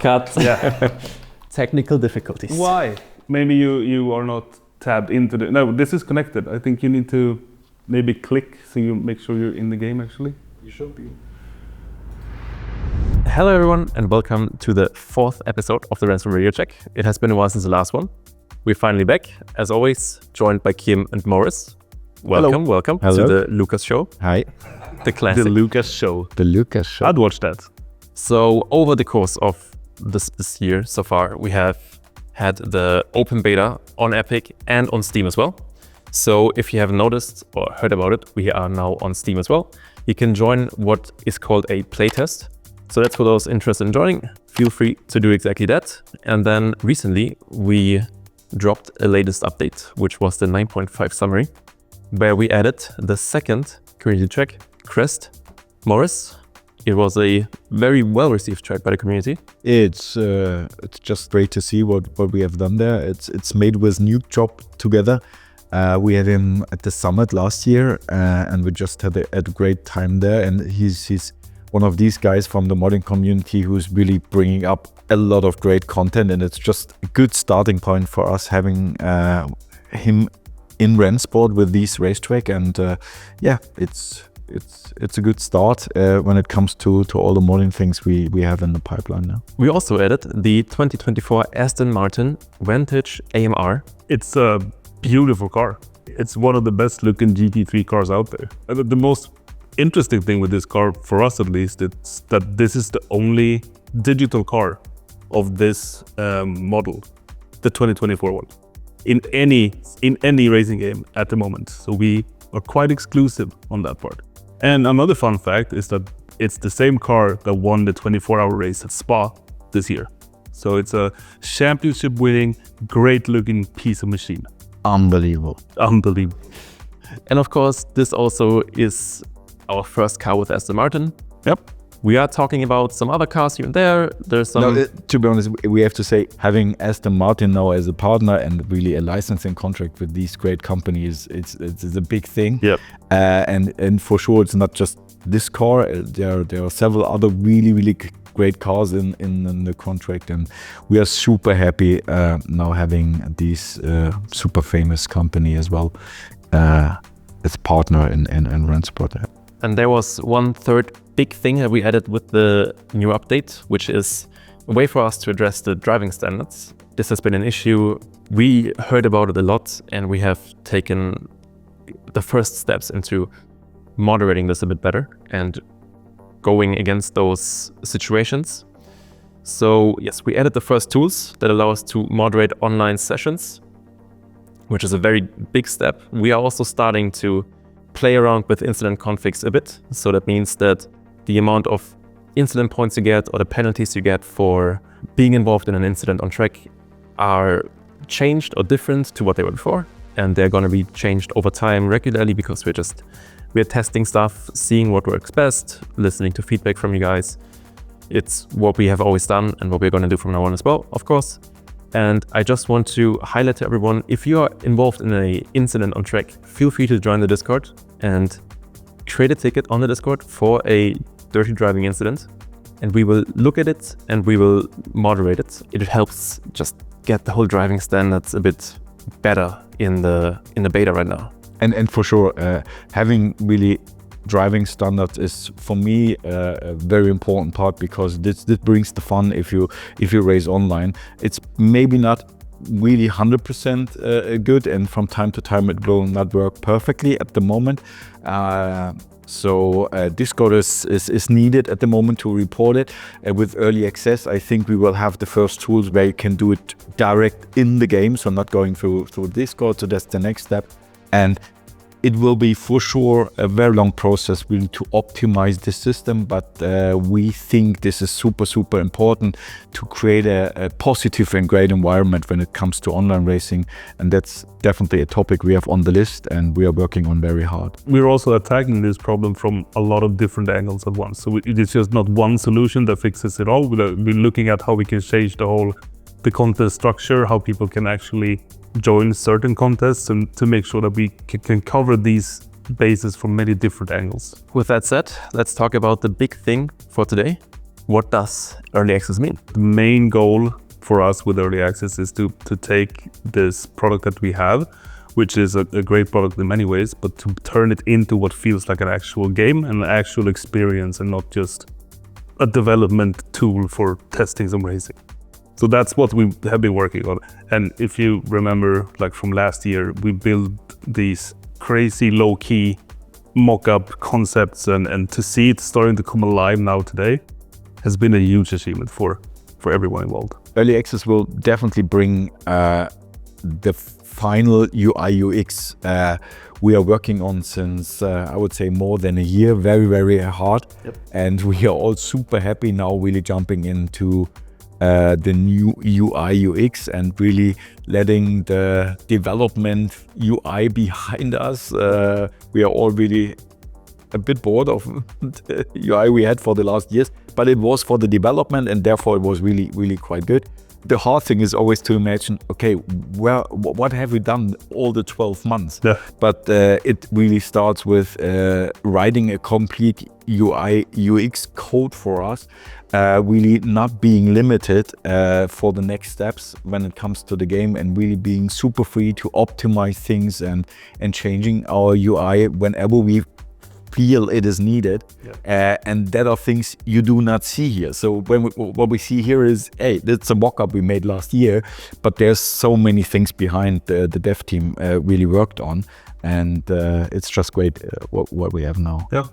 Cut. Yeah. Technical difficulties. Why? Maybe you are not tabbed into the... No, this is connected. I think you need to maybe click so you make sure you're in the game actually. You should be. Hello everyone and welcome to the 4th episode of the RENNSPORT Radio Check. It has been a while since the last one. We're finally back, as always, joined by Kim and Morris. Welcome, welcome Hello. to the Lucas Show. Hi. The classic. The Lucas Show. The Lucas Show. I'd watch that. So over the course of this year so far, we have had the open beta on Epic and on Steam as well. So if you haven't noticed or heard about it, we are now on Steam as well. You can join what is called a playtest. So that's for those interested in joining. Feel free to do exactly that. And then recently we dropped a latest update, which was the 9.5 summary, where we added the second community track, Crest Morris. It was a very well-received track by the community. It's just great to see what we have done there. It's made with Nuke Job together. We had him at the summit last year, and we just had a great time there. And he's one of these guys from the modding community who's really bringing up a lot of great content, and it's just a good starting point for us having him in RENNSPORT with these racetrack. And yeah, it's a good start when it comes to all the modding things we have in the pipeline now. We also added the 2024 Aston Martin Vantage AMR. It's a beautiful car. It's one of the best looking GT3 cars out there. And the most interesting thing with this car, for us at least, it's that this is the only digital car of this model, the 2024 one, in any racing game at the moment. So we are quite exclusive on that part. And another fun fact is that it's the same car that won the 24-hour race at Spa this year. So it's a championship-winning, great-looking piece of machine. Unbelievable. Unbelievable. And of course, this also is our first car with Aston Martin. Yep. We are talking about some other cars here and there. There's some... No, to be honest, we have to say having Aston Martin now as a partner and really a licensing contract with these great companies, it's a big thing. Yep. And for sure, it's not just this car. There are several other really great cars in the contract, and we are super happy now having these super famous company as well as partner in RENNSPORT. And there was one third big thing that we added with the new update, which is a way for us to address the driving standards. This has been an issue. We heard about it a lot, and we have taken the first steps into moderating this a bit better and going against those situations. So yes, we added the first tools that allow us to moderate online sessions, which is a very big step. We are also starting to play around with incident configs a bit. So that means that the amount of incident points you get or the penalties you get for being involved in an incident on track are changed or different to what they were before. And they're going to be changed over time regularly because we're testing stuff, seeing what works best, listening to feedback from you guys. It's what we have always done and what we're going to do from now on as well, of course. And I just want to highlight to everyone, if you are involved in an incident on track, feel free to join the Discord and create a ticket on the Discord for a dirty driving incident. And we will look at it and we will moderate it. It helps just get the whole driving standards a bit better in the beta right now. And for sure, having really driving standards is for me a very important part, because this brings the fun if you race online. It's maybe not really 100% good, and from time to time it will not work perfectly at the moment. So Discord is needed at the moment to report it. With early access, I think we will have the first tools where you can do it direct in the game, so not going through Discord. So that's the next step. And it will be for sure a very long process. We need to optimize the system, but we think this is super important to create a positive and great environment when it comes to online racing. And that's definitely a topic we have on the list and we are working on very hard. We're also attacking this problem from a lot of different angles at once. So it's just not one solution that fixes it all. We're looking at how we can change the contest structure, how people can actually join certain contests, and to make sure that we can cover these bases from many different angles. With that said, let's talk about the big thing for today, What does early access mean? The main goal for us with early access is to take this product that we have, which is a great product in many ways, but to turn it into what feels like an actual game and an actual experience and not just a development tool for testing some racing. So that's what we have been working on. And if you remember, like from last year, we built these crazy low-key mock-up concepts, and to see it starting to come alive now today has been a huge achievement for everyone involved. Early access will definitely bring the final UIUX we are working on since I would say more than a year, very, very hard. Yep. And we are all super happy now really jumping into the new UIUX and really letting the development UI behind us. We are all really a bit bored of the UI we had for the last years, but it was for the development and therefore it was really, really quite good. The hard thing is always to imagine, okay, what have we done all the 12 months? Yeah. But it really starts with writing a complete UI UX code for us, really not being limited for the next steps when it comes to the game, and really being super free to optimize things and changing our UI whenever we feel it is needed. Yeah. And that are things you do not see here. So what we see here is, hey, that's a mock-up we made last year, but there's so many things behind the dev team really worked on, and it's just great what we have now. Yeah.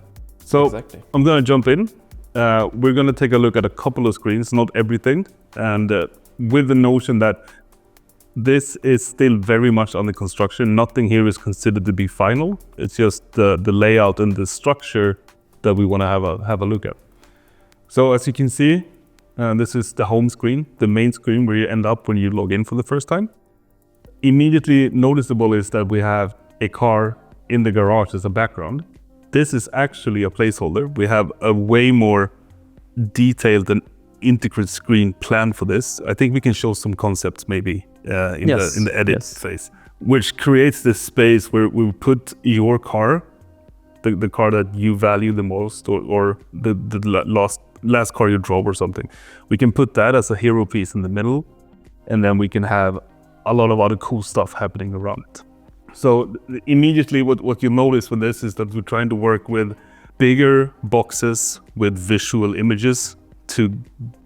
So Exactly. I'm going to jump in. We're going to take a look at a couple of screens, not everything, and with the notion that this is still very much under construction. Nothing here is considered to be final. It's just the layout and the structure that we want to have a look at. So as you can see, this is the home screen, the main screen where you end up when you log in for the first time. Immediately noticeable is that we have a car in the garage as a background. This is actually a placeholder. We have a way more detailed and intricate screen planned for this. I think we can show some concepts maybe in the edit phase, which creates this space where we put your car, the car that you value the most, or the last car you drove or something. We can put that as a hero piece in the middle, and then we can have a lot of other cool stuff happening around it. So immediately what you notice with this is that we're trying to work with bigger boxes with visual images to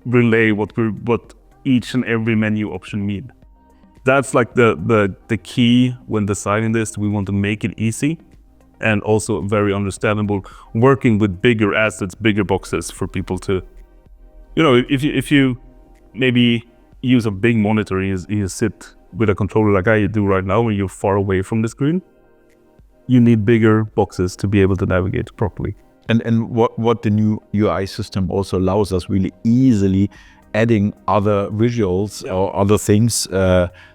relay what each and every menu option mean. That's like the key when designing this. We want to make it easy and also very understandable, working with bigger assets, bigger boxes for people to, if you maybe use a big monitor and you sit with a controller like I do right now when you're far away from the screen, you need bigger boxes to be able to navigate properly. And what the new UI system also allows us really easily adding other visuals or other things.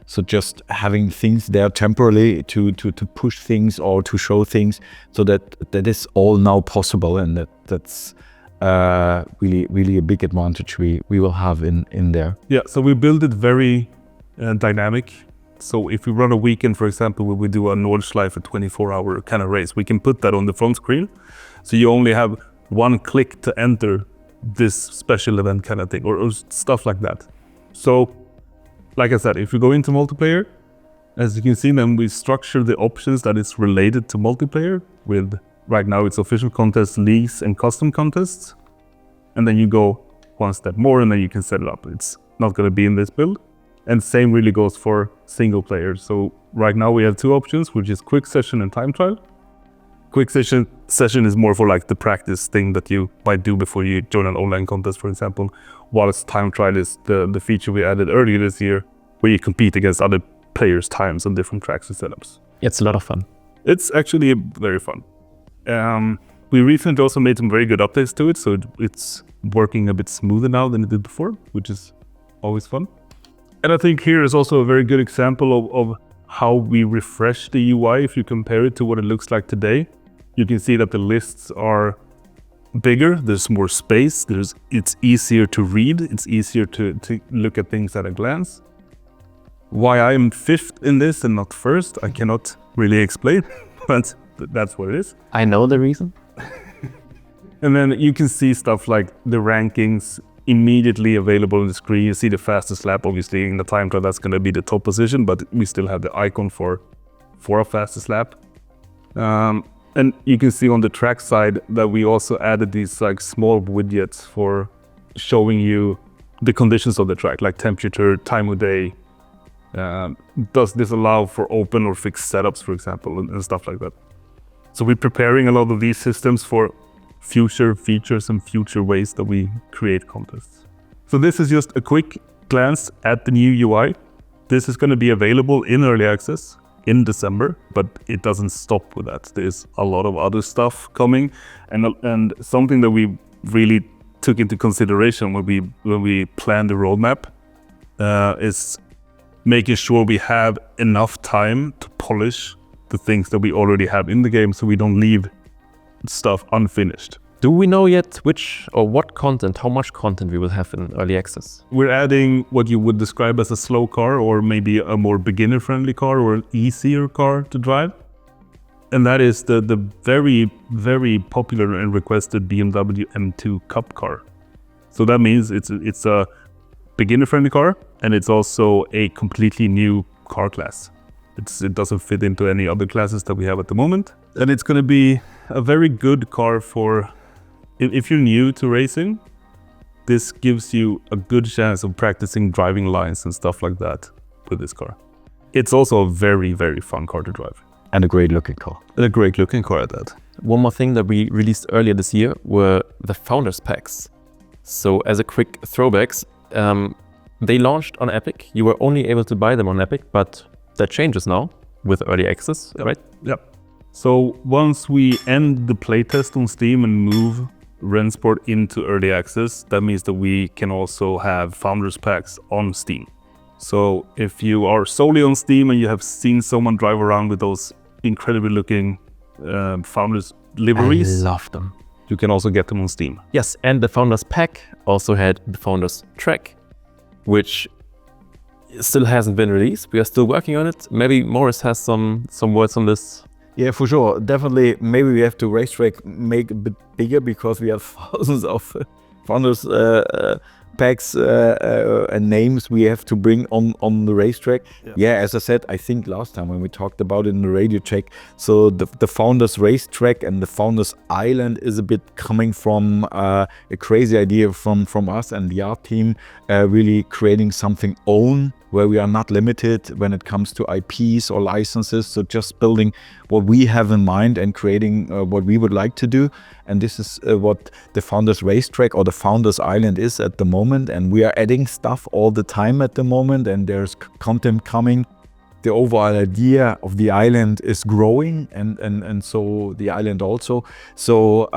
So just having things there temporarily to push things or to show things, so that is all now possible, and that's really a big advantage we will have in there. Yeah, so we build it very dynamic. So if we run a weekend, for example, where we do a Nordschleife, a 24-hour kind of race, we can put that on the front screen. So you only have one click to enter this special event kind of thing, or stuff like that. So, like I said, if we go into multiplayer, as you can see, then we structure the options that is related to multiplayer with, right now it's official contests, leagues, and custom contests. And then you go one step more and then you can set it up. It's not going to be in this build. And same really goes for single player. So right now we have two options, which is quick session and time trial. Quick session is more for like the practice thing that you might do before you join an online contest, for example, whilst time trial is the feature we added earlier this year, where you compete against other players' times on different tracks and setups. It's a lot of fun. It's actually very fun. We recently also made some very good updates to it, so it's working a bit smoother now than it did before, which is always fun. And I think here is also a very good example of how we refresh the UI if you compare it to what it looks like today. You can see that the lists are bigger, there's more space, it's easier to read, it's easier to look at things at a glance. Why I'm fifth in this and not first, I cannot really explain, but that's what it is. I know the reason. And then you can see stuff like the rankings immediately available on the screen. You see the fastest lap, obviously in the time trial, that's going to be the top position, but we still have the icon for a fastest lap. And you can see on the track side that we also added these like small widgets for showing you the conditions of the track, like temperature, time of day. Does this allow for open or fixed setups, for example, and stuff like that. So we're preparing a lot of these systems for future features and future ways that we create contests. So this is just a quick glance at the new UI. This is going to be available in early access in December, but it doesn't stop with that. There's a lot of other stuff coming, and something that we really took into consideration when we planned the roadmap is making sure we have enough time to polish the things that we already have in the game, so we don't leave stuff unfinished. Do we know yet which or what content, how much content we will have in early access? We're adding what you would describe as a slow car, or maybe a more beginner-friendly car, or an easier car to drive. And that is the very, very popular and requested BMW M2 Cup car. So that means it's a beginner-friendly car, and it's also a completely new car class. It doesn't fit into any other classes that we have at the moment. And it's going to be a very good car for, if you're new to racing, this gives you a good chance of practicing driving lines and stuff like that with this car. It's also a very, very fun car to drive. And a great looking car. And a great looking car at that. One more thing that we released earlier this year were the Founders Packs. So as a quick throwbacks, they launched on Epic. You were only able to buy them on Epic, but that changes now with early access, right? Yep. So once we end the playtest on Steam and move RENNSPORT into early access, that means that we can also have Founders Packs on Steam. So if you are solely on Steam and you have seen someone drive around with those incredibly looking Founders liveries, I love them. You can also get them on Steam. Yes, and the Founders Pack also had the Founders Track, which still hasn't been released. We are still working on it. Maybe Morris has some words on this. Yeah, for sure. Definitely, maybe we have to racetrack make a bit bigger, because we have thousands of founders packs and names we have to bring on the racetrack. Yeah, as I said, I think last time when we talked about it in the radio check, so the founders racetrack and the founders island is a bit coming from a crazy idea from us and the art team, really creating something own, where we are not limited when it comes to IPs or licenses. So just building what we have in mind and creating what we would like to do. And this is what the Founders Racetrack or the Founders Island is at the moment. And we are adding stuff all the time at the moment, and there's content coming. The overall idea of the island is growing, and so the island also. So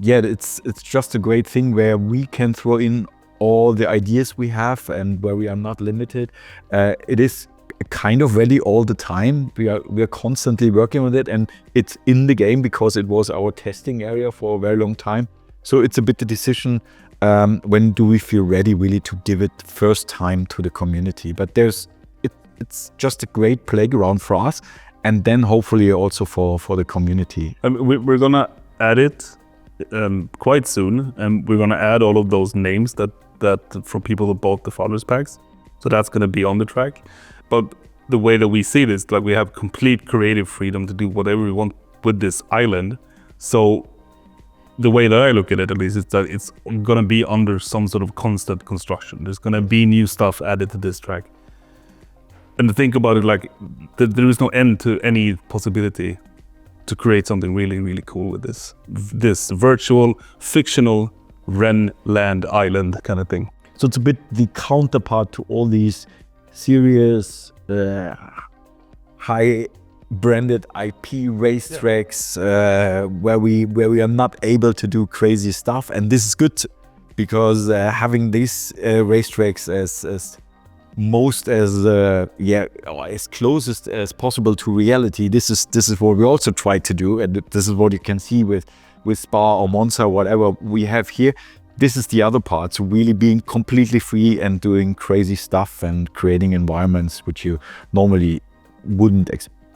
yeah, it's just a great thing where we can throw in all the ideas we have and where we are not limited. It is kind of ready all the time. We are constantly working on it, and it's in the game because it was our testing area for a very long time. So it's a bit the decision, when do we feel ready really to give it first time to the community. But it's just a great playground for us, and then hopefully also for the community. We're gonna add it quite soon, and we're gonna add all of those names that from people that bought the Founders Packs. So that's gonna be on the track. But the way that we see this, like, we have complete creative freedom to do whatever we want with this island. So the way that I look at it, at least, is that it's gonna be under some sort of constant construction. There's gonna be new stuff added to this track. And to think about it, like, there is no end to any possibility to create something really, really cool with this virtual, fictional Ren Land Island kind of thing. So it's a bit the counterpart to all these serious, high branded IP racetracks, where we are not able to do crazy stuff. And this is good, because having these racetracks as closest as possible to reality, this is what we also try to do, and this is what you can see with Spa or Monza, whatever we have here. This is the other part, so really being completely free and doing crazy stuff and creating environments which you normally wouldn't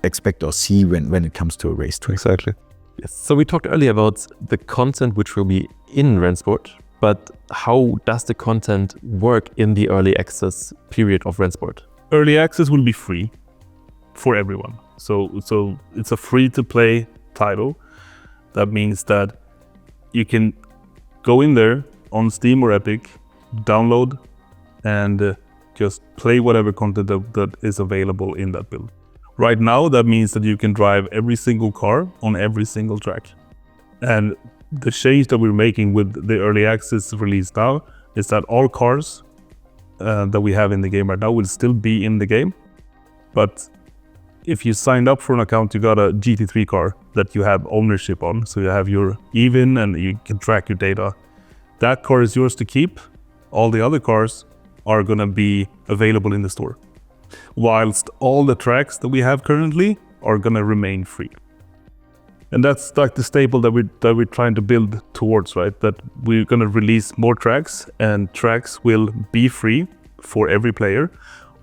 expect or see when it comes to a racetrack. Exactly. So we talked earlier about the content which will be in RENNSPORT, but how does the content work in the early access period of RENNSPORT? Early access will be free for everyone. So it's a free-to-play title. That means that you can go in there on Steam or Epic, download, and just play whatever content that is available in that build. Right now, that means that you can drive every single car on every single track. And the change that we're making with the early access release now is that all cars that we have in the game right now will still be in the game. But if you signed up for an account, you got a GT3 car that you have ownership on. So you have your even and you can track your data. That car is yours to keep. All the other cars are going to be available in the store, whilst all the tracks that we have currently are going to remain free. And that's like the staple that we're trying to build towards, right? That we're going to release more tracks, and tracks will be free for every player,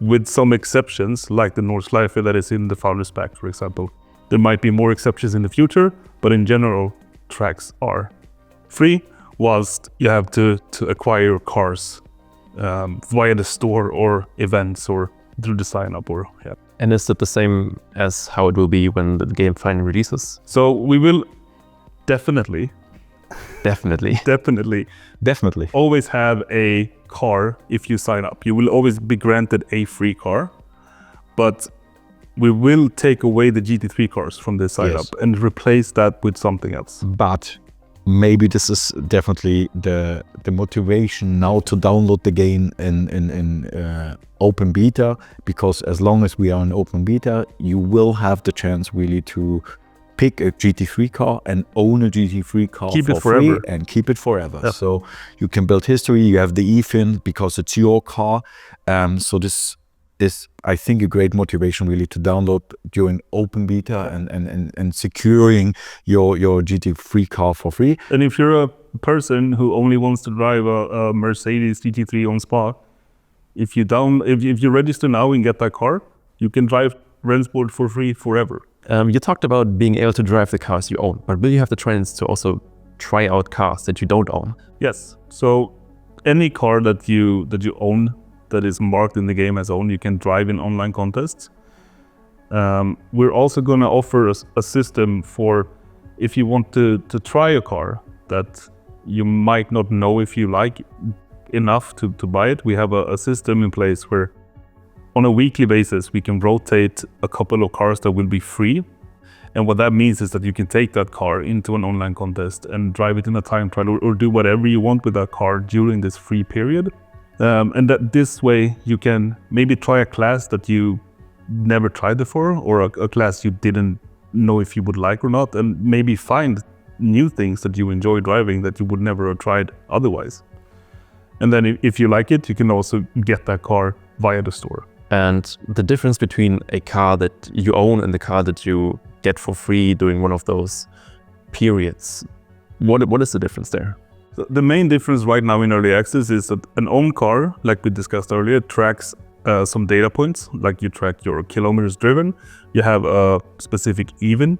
with some exceptions like the Nordschleife that is in the Founders Pack, for example. There might be more exceptions in the future, but in general, tracks are free, whilst you have to acquire cars via the store or events or through the sign up or yeah. And is it the same as how it will be when the game finally releases? So we will definitely always have a car if you sign up. You will always be granted a free car, but we will take away the GT3 cars from the sign up and replace that with something else. But maybe this is definitely the motivation now to download the game in open beta, because as long as we are in open beta, you will have the chance really to pick a GT3 car and own a GT3 car for free and keep it forever. Yep. So you can build history. You have the EFIN because it's your car. So this is, I think, a great motivation really to download during open beta and securing your GT3 car for free. And if you're a person who only wants to drive a Mercedes GT3 on Spa, if you register now and get that car, you can drive RENNSPORT for free forever. You talked about being able to drive the cars you own, but will you have the chance to also try out cars that you don't own? Yes. So any car that you own that is marked in the game as owned, you can drive in online contests. We're also going to offer a system for if you want to try a car that you might not know if you like enough to buy it. We have a system in place where on a weekly basis, we can rotate a couple of cars that will be free. And what that means is that you can take that car into an online contest and drive it in a time trial or do whatever you want with that car during this free period. And that this way you can maybe try a class that you never tried before, or a class you didn't know if you would like or not, and maybe find new things that you enjoy driving that you would never have tried otherwise. And then if you like it, you can also get that car via the store. And the difference between a car that you own and the car that you get for free during one of those periods, what is the difference there? So the main difference right now in early access is that an owned car, like we discussed earlier, tracks some data points, like you track your kilometers driven, you have a specific even,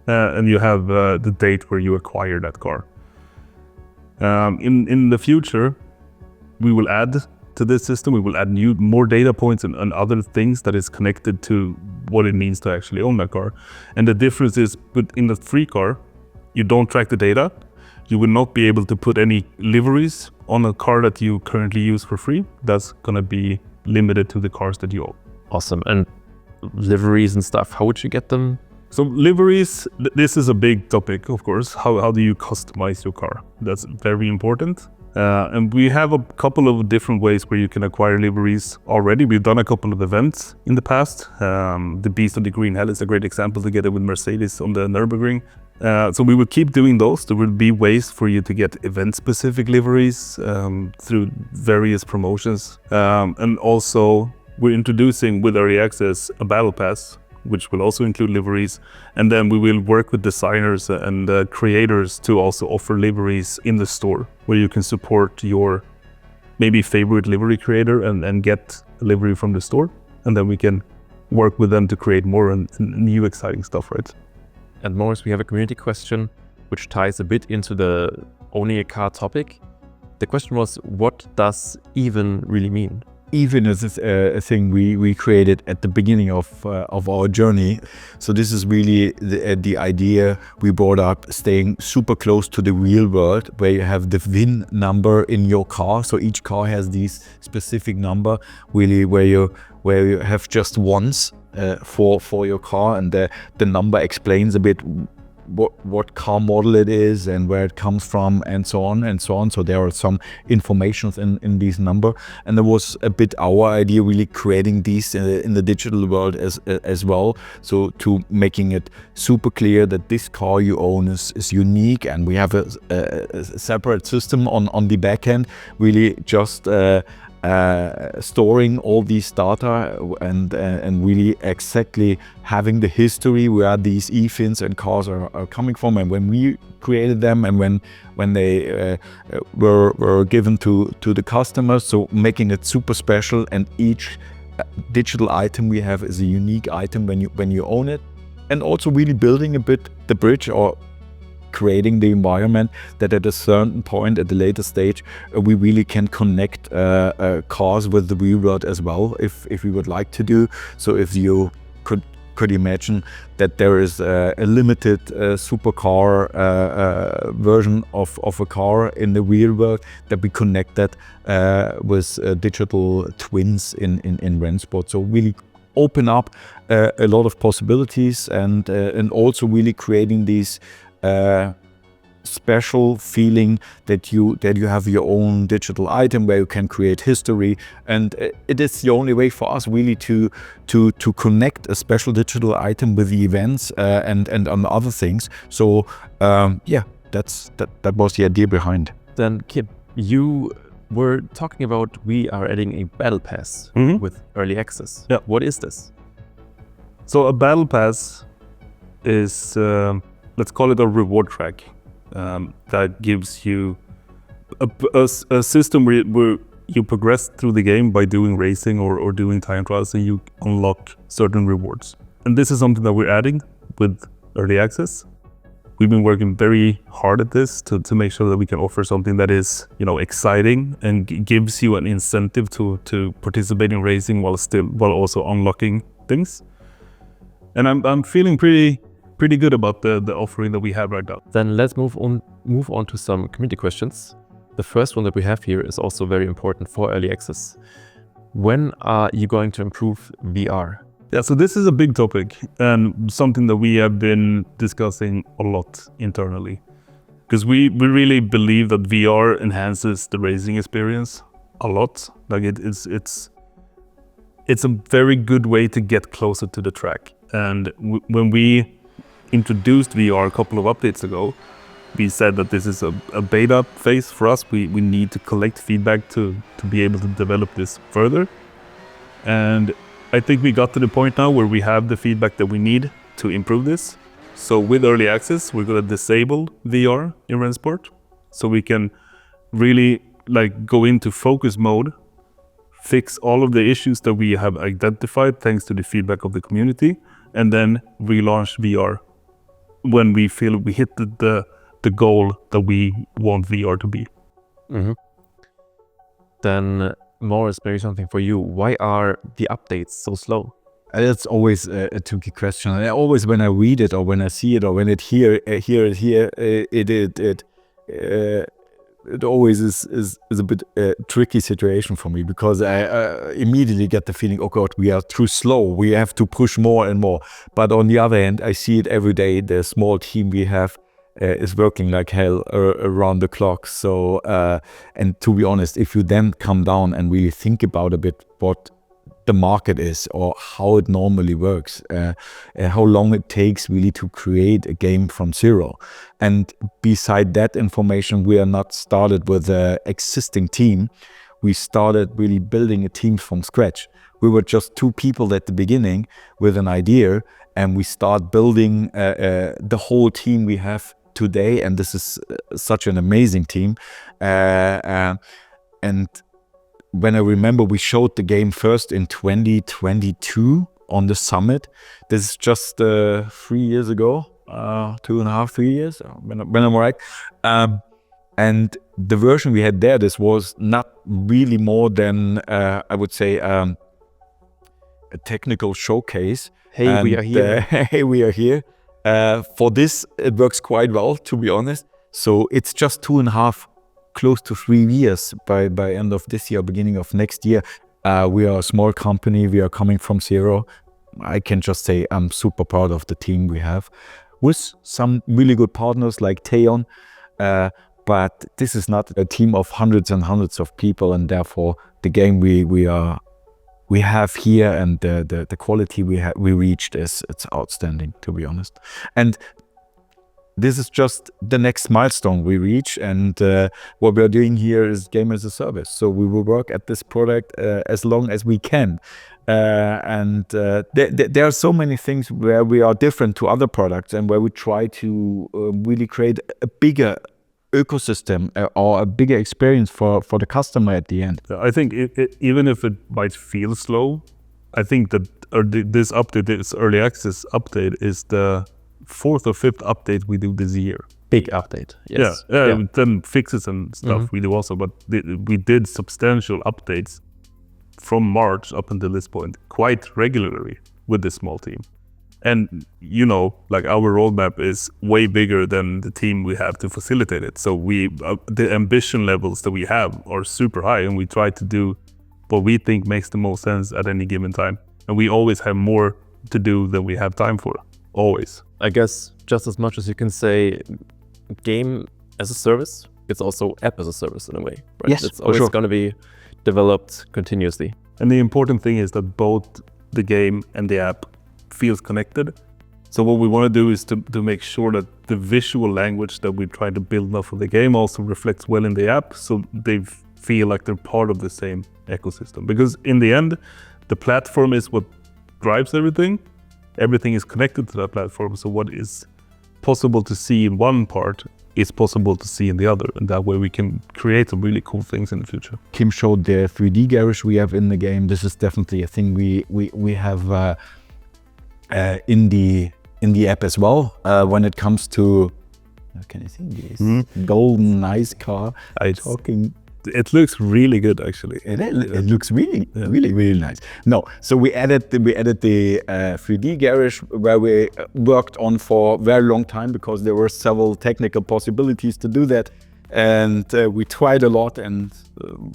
and you have the date where you acquire that car. In the future, we will add to this system, we will add more data points and other things that is connected to what it means to actually own that car. And the difference is, in the free car, you don't track the data. You will not be able to put any liveries on a car that you currently use for free. That's going to be limited to the cars that you own. Awesome. And liveries and stuff, how would you get them? So liveries, this is a big topic, of course. How do you customize your car? That's very important. And we have a couple of different ways where you can acquire liveries already. We've done a couple of events in the past. The Beast of the Green Hell is a great example, together with Mercedes on the Nürburgring. So we will keep doing those. There will be ways for you to get event-specific liveries through various promotions. And also, we're introducing with Early Access a Battle Pass, which will also include liveries. And then we will work with designers and creators to also offer liveries in the store, where you can support your maybe favorite livery creator and get a livery from the store. And then we can work with them to create more and new exciting stuff, right? And Morris, we have a community question which ties a bit into the owning a car topic. The question was, what does even really mean? Even is a thing we created at the beginning of our journey. So this is really the idea we brought up, staying super close to the real world, where you have the VIN number in your car. So each car has this specific number, really, where you have just once for your car, and the number explains a bit what car model it is and where it comes from, and so on and so on. So there are some informations in this number, and there was a bit our idea, really creating these in the digital world as well. So to making it super clear that this car you own is unique, and we have a separate system on the back end, really just storing all these data and really exactly having the history where these e-fins and cars are coming from, and when we created them, and when they were given to the customers. So making it super special, and each digital item we have is a unique item when you own it, and also really building a bit the bridge, or creating the environment that at a certain point at the later stage we really can connect cars with the real world as well, if we would like to do. So if you could imagine that there is a limited supercar version of a car in the real world, that we connect that with digital twins in RENNSPORT. So really open up a lot of possibilities, and also really creating these special feeling that you have your own digital item where you can create history, and it is the only way for us really to connect a special digital item with the events and on other things. So that was the idea behind. Then Kim, you were talking about we are adding a battle pass with early access. Yeah. What is this? So a battle pass is let's call it a reward track that gives you a system where you progress through the game by doing racing or doing time trials, and you unlock certain rewards. And this is something that we're adding with early access. We've been working very hard at this to make sure that we can offer something that is, exciting and gives you an incentive to participate in racing while also unlocking things. And I'm feeling pretty good about the offering that we have right now. Then let's move on to some community questions. The first one that we have here is also very important for early access. When are you going to improve VR? Yeah, so this is a big topic and something that we have been discussing a lot internally, because we really believe that VR enhances the racing experience a lot. Like it's a very good way to get closer to the track. And when we introduced VR a couple of updates ago, we said that this is a beta phase for us. We need to collect feedback to be able to develop this further. And I think we got to the point now where we have the feedback that we need to improve this. So with early access, we're going to disable VR in RENNSPORT, so we can really go into focus mode, fix all of the issues that we have identified thanks to the feedback of the community, and then relaunch VR when we feel we hit the goal that we want VR to be. Mm-hmm. Then Morris, maybe something for you. Why are the updates so slow? That's always a tricky question. And always when I read it, or when I see it, or when it always is a bit tricky situation for me, because I immediately get the feeling, oh God, we are too slow. We have to push more and more. But on the other hand, I see it every day. The small team we have is working like hell around the clock. So, and to be honest, if you then come down and really think about a bit what the market is, or how it normally works, how long it takes really to create a game from zero. And beside that information, we are not started with an existing team. We started really building a team from scratch. We were just two people at the beginning with an idea, and we start building the whole team we have today. And this is such an amazing team. And when I remember, we showed the game first in 2022 on the summit. This is just 3 years ago. 2.5, 3 years, when I'm right. And the version we had there, this was not really more than, I would say, a technical showcase. Hey, we are here. Hey, we are here. For this, it works quite well, to be honest. So it's just 2.5, close to 3 years by end of this year, beginning of next year. We are a small company. We are coming from zero. I can just say I'm super proud of the team we have, with some really good partners like Theon. But this is not a team of hundreds and hundreds of people, and therefore the game we have here and the quality we reached it's outstanding, to be honest. And this is just the next milestone we reach, and what we are doing here is game as a service. So we will work at this product as long as we can. There are so many things where we are different to other products, and where we try to really create a bigger ecosystem or a bigger experience for the customer at the end. I think even if it might feel slow, I think that this update, this early access update, is the 4th or 5th update we do this year. Big update. Yes. Yeah. Then fixes and stuff we do also, but we did substantial updates from March up until this point quite regularly with this small team. And like our roadmap is way bigger than the team we have to facilitate it. So the ambition levels that we have are super high, and we try to do what we think makes the most sense at any given time. And we always have more to do than we have time for, always. I guess just as much as you can say game as a service, it's also app as a service in a way, right? Yes, it's always going to be developed continuously. And the important thing is that both the game and the app feels connected. So what we want to do is to make sure that the visual language that we try to build up for the game also reflects well in the app, so they feel like they're part of the same ecosystem. Because in the end, the platform is what drives everything. Everything is connected to that platform. So what is possible to see in one part is possible to see in the other, and that way we can create some really cool things in the future. Kim showed the 3D garage we have in the game. This is definitely a thing we have in the app as well. When it comes to, can you see this golden nice car? It looks really good, actually. It looks really nice. No, so we added the 3D garage, where we worked on for a very long time, because there were several technical possibilities to do that, and we tried a lot, and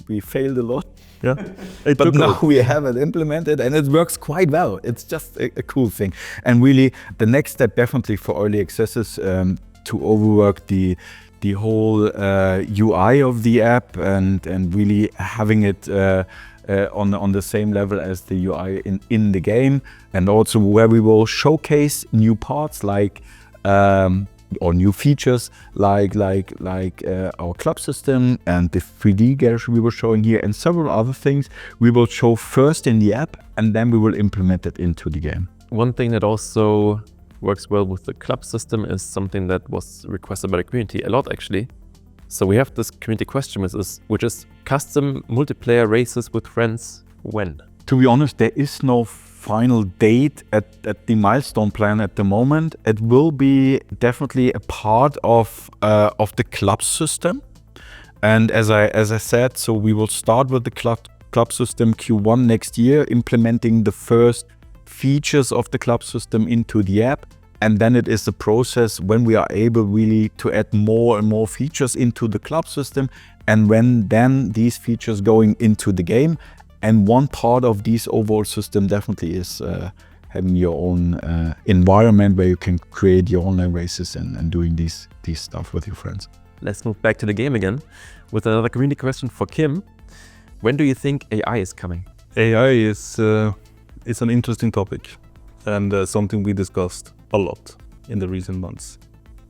we failed a lot. Yeah, but now we have it implemented, and it works quite well. It's just a cool thing. And really, the next step definitely for early accesses, to overwork the whole UI of the app, and really having it on the same level as the UI in the game, and also where we will showcase new parts like or new features like our club system and the 3D garage we were showing here, and several other things we will show first in the app, and then we will implement it into the game. One thing that also works well with the club system is something that was requested by the community a lot, actually. So we have this community question, which is custom multiplayer races with friends when? To be honest, there is no final date at the milestone plan at the moment. It will be definitely a part of the club system. And as I said, so we will start with the club system Q1 next year, implementing the first features of the club system into the app. And then it is the process when we are able really to add more and more features into the club system, and when then these features going into the game. And one part of this overall system definitely is having your own environment where you can create your online races and doing these stuff with your friends. Let's move back to the game again with another community question for Kim. When do you think AI is coming? AI is an interesting topic, and something we discussed a lot in the recent months.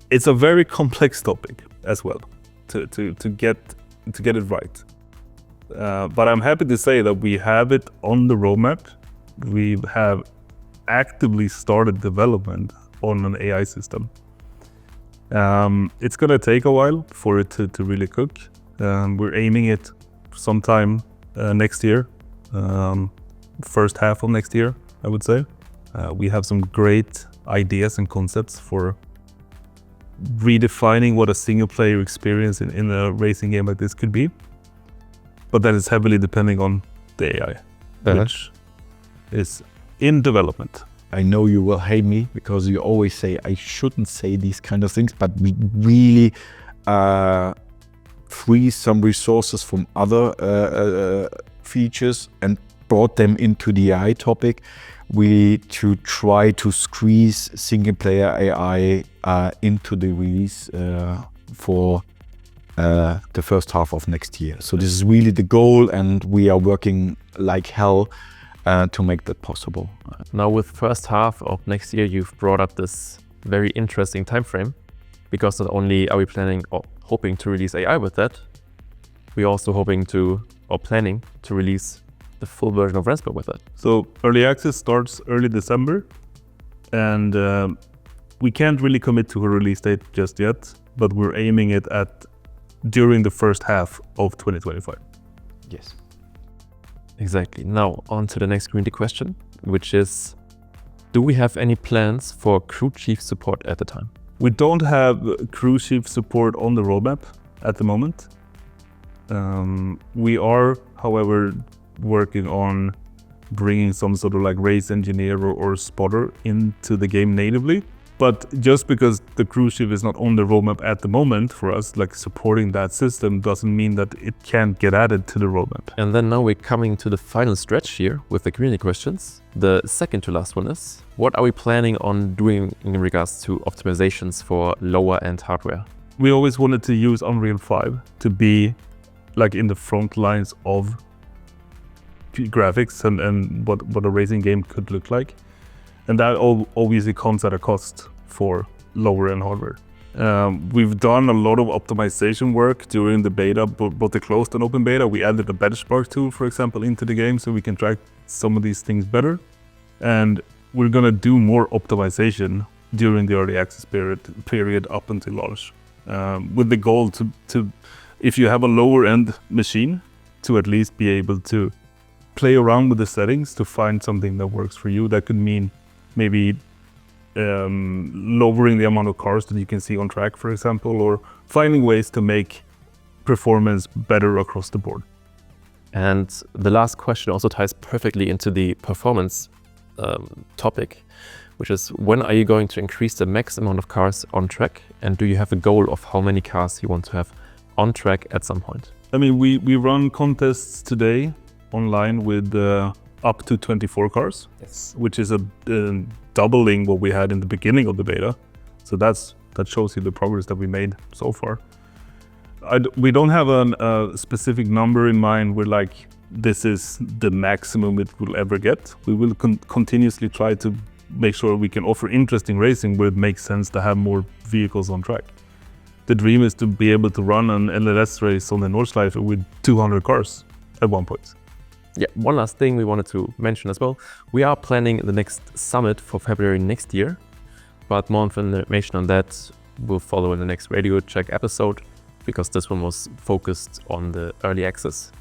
It's a very complex topic as well to get it right. But I'm happy to say that we have it on the roadmap. We have actively started development on an AI system. It's gonna take a while for it to really cook. We're aiming it sometime next year, first half of next year, I would say. We have some great ideas and concepts for redefining what a single player experience in a racing game like this could be. But that is heavily depending on the AI, which is in development. I know you will hate me because you always say I shouldn't say these kind of things, but we really freeze some resources from other features and brought them into the AI topic. We to try to squeeze single player AI into the release for the first half of next year. So this is really the goal, and we are working like hell to make that possible. Now with first half of next year, you've brought up this very interesting time frame, because not only are we planning or hoping to release AI with that, we're also hoping to, or planning to release the full version of RENNSPORT with it. So early access starts early December, and we can't really commit to a release date just yet, but we're aiming it at during the first half of 2025. Yes. Exactly. Now on to the next community question, which is, do we have any plans for crew chief support at the time? We don't have crew chief support on the roadmap at the moment. We are, however, working on bringing some sort of like race engineer or spotter into the game natively. But just because the crew chief is not on the roadmap at the moment for us, like supporting that system doesn't mean that it can't get added to the roadmap. And then now we're coming to the final stretch here with the community questions. The second to last one is, what are we planning on doing in regards to optimizations for lower end hardware? We always wanted to use Unreal 5 to be like in the front lines of graphics and what a racing game could look like. And that obviously comes at a cost for lower end hardware. We've done a lot of optimization work during the beta, both the closed and open beta. We added a benchmark tool, for example, into the game so we can track some of these things better. And we're gonna do more optimization during the early access period up until launch. With the goal to, if you have a lower end machine, to at least be able to play around with the settings to find something that works for you. That could mean maybe lowering the amount of cars that you can see on track, for example, or finding ways to make performance better across the board. And the last question also ties perfectly into the performance topic, which is, when are you going to increase the max amount of cars on track? And do you have a goal of how many cars you want to have on track at some point? I mean, we run contests today online with up to 24 cars, yes, which is a doubling what we had in the beginning of the beta. So that shows you the progress that we made so far. We don't have a specific number in mind. We're like, this is the maximum it will ever get. We will continuously try to make sure we can offer interesting racing where it makes sense to have more vehicles on track. The dream is to be able to run an LLS race on the Nordschleife with 200 cars at one point. Yeah, one last thing we wanted to mention as well. We are planning the next summit for February next year, but more information on that will follow in the next Radio Check episode, because this one was focused on the early access.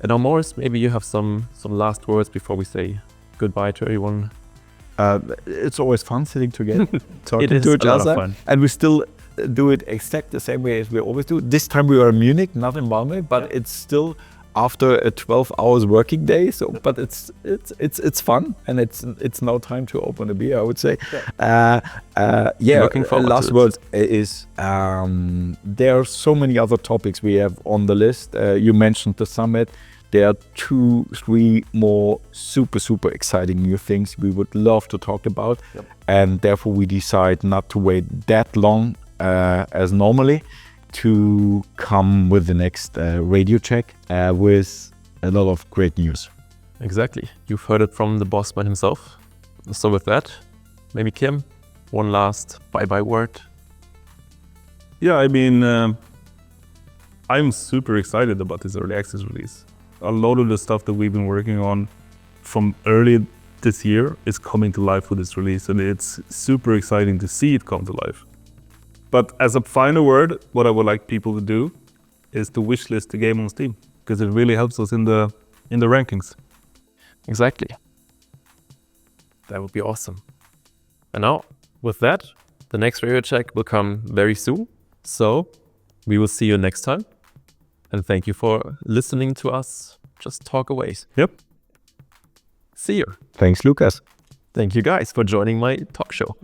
And now, Morris, maybe you have some last words before we say goodbye to everyone. It's always fun sitting together, talking It is to each a lot of other, fun. and we still do it exactly the same way as we always do. This time we are in Munich, not in Malmö, but it's still after a 12 hours working day. So, but it's fun, and it's now time to open a beer, I would say. Looking forward last to word is there are so many other topics we have on the list. You mentioned the summit. There are 2-3 more super exciting new things we would love to talk about. Yep. And therefore we decide not to wait that long as normally to come with the next Radio Check with a lot of great news. Exactly. You've heard it from the boss man himself. So with that, maybe Kim, one last bye-bye word. Yeah, I mean, I'm super excited about this early access release. A lot of the stuff that we've been working on from early this year is coming to life with this release, and it's super exciting to see it come to life. But as a final word, what I would like people to do is to wishlist the game on Steam, because it really helps us in the rankings. Exactly. That would be awesome. And now, with that, The next radio check will come very soon. So we will see you next time. And thank you for listening to us just talk away. Yep. See you. Thanks, Lucas. Thank you guys for joining my talk show.